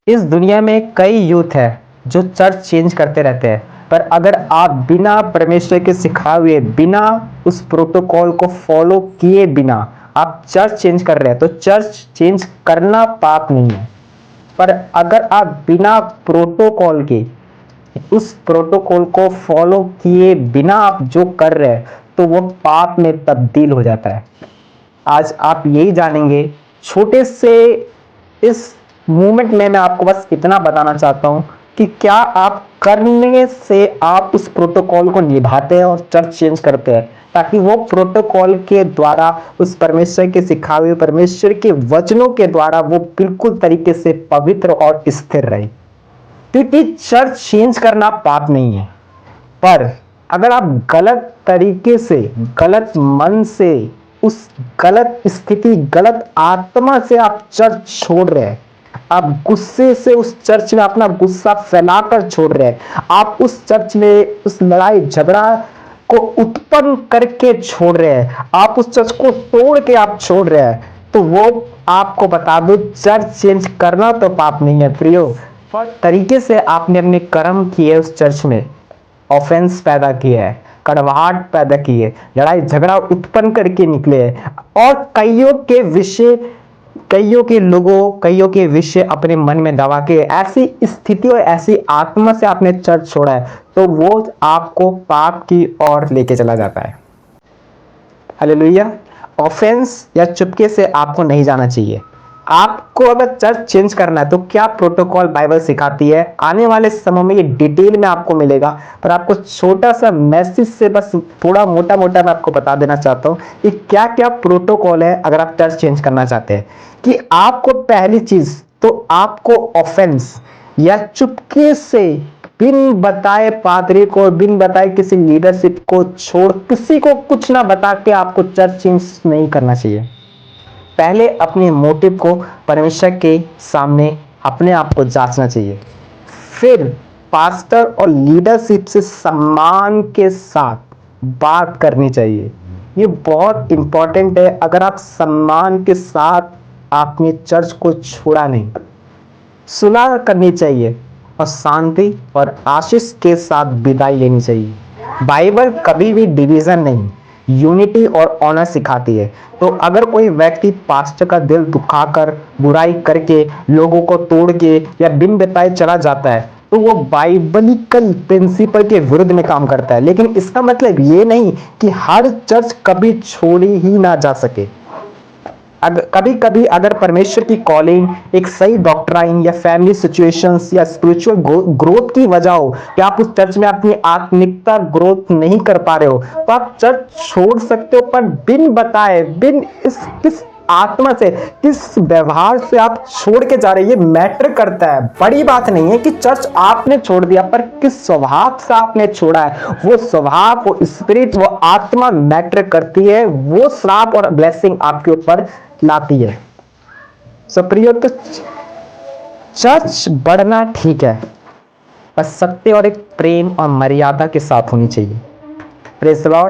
इस दुनिया में कई यूथ है जो चर्च चेंज करते रहते हैं, पर अगर आप बिना परमेश्वर के सिखाए हुए, बिना उस प्रोटोकॉल को फॉलो किए बिना आप चर्च चेंज कर रहे हैं, तो चर्च चेंज करना पाप नहीं है। पर अगर आप बिना प्रोटोकॉल के, उस प्रोटोकॉल को फॉलो किए बिना आप जो कर रहे हैं, तो वो पाप में तब्दील हो जाता है। आज आप यही जानेंगे। छोटे से इस मूवमेंट में मैं आपको बस इतना बताना चाहता हूं कि क्या आप करने से आप उस प्रोटोकॉल को निभाते हैं और चर्च चेंज करते हैं, ताकि वो प्रोटोकॉल के द्वारा उस परमेश्वर के सिखाए हुए, परमेश्वर के वचनों के द्वारा वो बिल्कुल तरीके से पवित्र और स्थिर रहे। क्योंकि चर्च चेंज करना पाप नहीं है, पर अगर आप गलत तरीके से, गलत मन से, उस गलत स्थिति, गलत आत्मा से आप चर्च छोड़ रहे हैं, आप गुस्से से उस चर्च में अपना गुस्सा फैलाकर छोड़ रहे हैं, आप उस चर्च में उस लड़ाई झगड़ा को उत्पन्न करके छोड़ रहे हैं, आप उस चर्च को तोड़ के आप छोड़ रहे हैं, तो वो आपको बता दो, चर्च चेंज करना तो पाप नहीं है प्रियो। पर तरीके से आपने अपने कर्म किए, उस चर्च में ऑफेंस पैदा किया है, कड़वाहट पैदा की है, लड़ाई झगड़ा उत्पन्न करके निकले हैं, और कईयों के विषय, कईयों के लोगों, कईयों के विषय अपने मन में दबा के ऐसी स्थिति और ऐसी आत्मा से आपने चर्च छोड़ा है, तो वो आपको पाप की ओर लेके चला जाता है। हालेलुया। ऑफेंस या चुपके से आपको नहीं जाना चाहिए। आपको अगर चर्च चेंज करना है, तो क्या प्रोटोकॉल बाइबल सिखाती है, आने वाले समय में ये डिटेल में आपको मिलेगा, पर आपको छोटा सा मैसेज से बस थोड़ा मोटा मोटा मैं आपको बता देना चाहता हूं कि क्या क्या प्रोटोकॉल है अगर आप चर्च चेंज करना चाहते हैं। कि आपको पहली चीज तो आपको ऑफेंस या चुपके से, बिन बताए पादरी को, बिन बताए किसी लीडरशिप को छोड़, किसी को कुछ ना बता के आपको चर्च चेंज नहीं करना चाहिए। पहले अपने मोटिव को परमेश्वर के सामने अपने आप को जांचना चाहिए। फिर पास्टर और लीडरशिप से सम्मान के साथ बात करनी चाहिए। ये बहुत इंपॉर्टेंट है। अगर आप सम्मान के साथ आपने चर्च को छोड़ा नहीं, सुलह करनी चाहिए और शांति और आशीष के साथ विदाई लेनी चाहिए। बाइबल कभी भी डिवीजन नहीं, यूनिटी और ऑनर सिखाती है। तो अगर कोई व्यक्ति पास्टर का दिल दुखाकर, बुराई करके, लोगों को तोड़ के या बिन बताए चला जाता है, तो वो बाइबलिकल प्रिंसिपल के विरुद्ध में काम करता है। लेकिन इसका मतलब ये नहीं कि हर चर्च कभी छोड़ी ही ना जा सके। कभी कभी अगर परमेश्वर की कॉलिंग, एक सही डॉक्ट्राइन या फैमिली सिचुएशंस या स्पिरिचुअल ग्रोथ की वजह हो कि आप उस चर्च में अपनी आत्मिकता ग्रोथ नहीं कर पा रहे हो, तो आप चर्च छोड़ सकते हो। पर बिन बताए, बिन किस आत्मा से, किस व्यवहार से आप छोड़ के जा रहे हैं, ये मैटर करता है। बड़ी बात नहीं है कि चर्च आपने छोड़ दिया, पर किस स्वभाव से आपने छोड़ा है, वो स्वभाव, वो स्पिरिट, वो आत्मा मैटर करती है। वो श्राप और ब्लेसिंग आपके ऊपर लाती है। सो प्रियो, तो चर्च बढ़ना ठीक है, पर सत्य और एक प्रेम और मर्यादा के साथ होनी चाहिए। Praise the Lord.